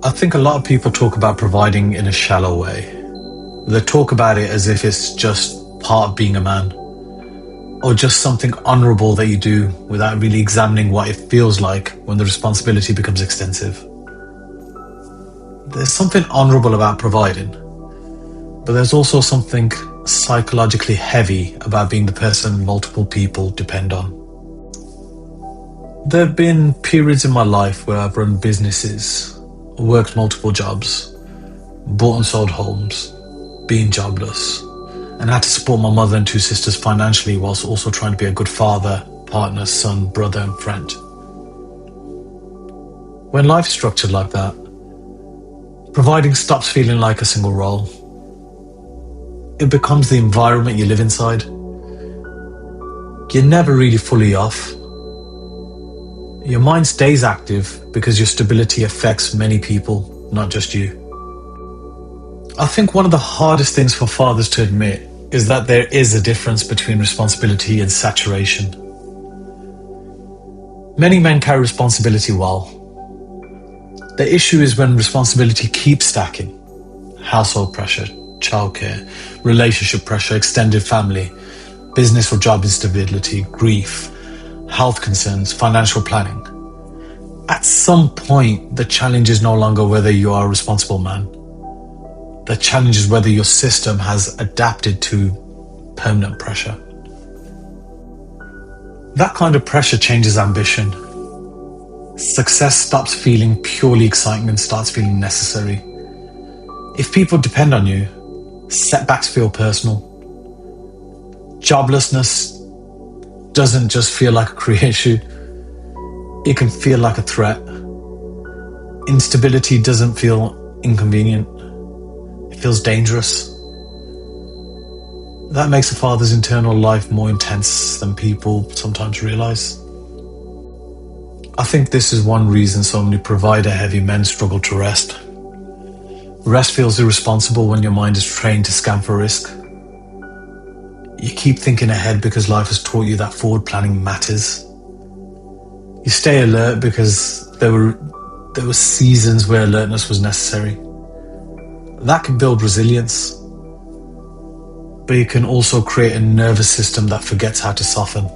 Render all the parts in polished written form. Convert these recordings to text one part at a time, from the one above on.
I think a lot of people talk about providing in a shallow way. They talk about it as if it's just part of being a man, or just something honourable that you do without really examining what it feels like when the responsibility becomes extensive. There's something honourable about providing, but there's also something psychologically heavy about being the person multiple people depend on. There have been periods in my life where I've run businesses, worked multiple jobs, bought and sold homes, been jobless, and had to support my mother and two sisters financially whilst also trying to be a good father, partner, son, brother, and friend. When life is structured like that, providing stops feeling like a single role. It becomes the environment you live inside. You're never really fully off. Your mind stays active because your stability affects many people, not just you. I think one of the hardest things for fathers to admit is that there is a difference between responsibility and saturation. Many men carry responsibility well. The issue is when responsibility keeps stacking. Household pressure, childcare, relationship pressure, extended family, business or job instability, grief, health concerns, financial planning. At some point, the challenge is no longer whether you are a responsible man. The challenge is whether your system has adapted to permanent pressure. That kind of pressure changes ambition. Success stops feeling purely exciting and starts feeling necessary. If people depend on you, setbacks feel personal. Joblessness doesn't just feel like a career issue, it can feel like a threat. Instability doesn't feel inconvenient, it feels dangerous. That makes a father's internal life more intense than people sometimes realize. I think this is one reason so many provider-heavy men struggle to rest. Rest feels irresponsible when your mind is trained to scan for risk. You keep thinking ahead because life has taught you that forward planning matters. You stay alert because there were seasons where alertness was necessary. That can build resilience, but you can also create a nervous system that forgets how to soften.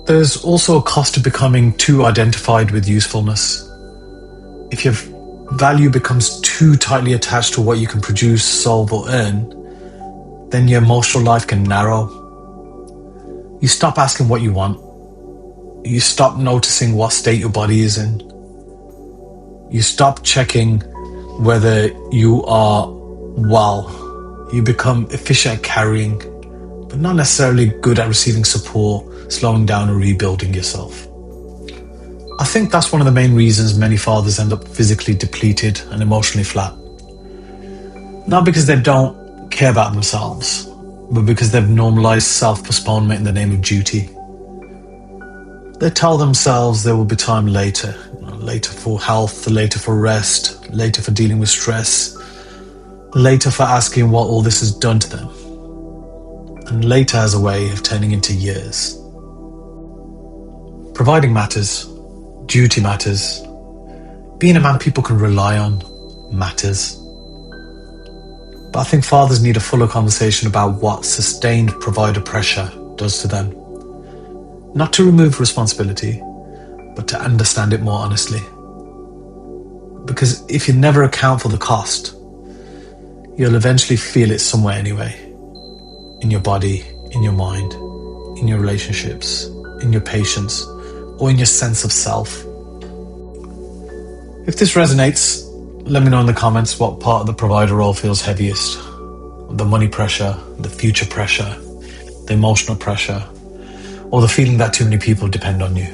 There's also a cost to becoming too identified with usefulness. If your value becomes too tightly attached to what you can produce, solve, or earn, then your emotional life can narrow. You stop asking what you want. You stop noticing what state your body is in. You stop checking whether you are well. You become efficient at carrying, but not necessarily good at receiving support, slowing down, or rebuilding yourself. I think that's one of the main reasons many fathers end up physically depleted and emotionally flat. Not because they don't care about themselves, but because they've normalized self-postponement in the name of duty. They tell themselves there will be time later, later for health, later for rest, later for dealing with stress, later for asking what all this has done to them, and later as a way of turning into years. Providing matters, duty matters, being a man people can rely on matters. But I think fathers need a fuller conversation about what sustained provider pressure does to them. Not to remove responsibility, but to understand it more honestly. Because if you never account for the cost, you'll eventually feel it somewhere anyway. In your body, in your mind, in your relationships, in your patience, or in your sense of self. If this resonates, let me know in the comments what part of the provider role feels heaviest. The money pressure, the future pressure, the emotional pressure, or the feeling that too many people depend on you.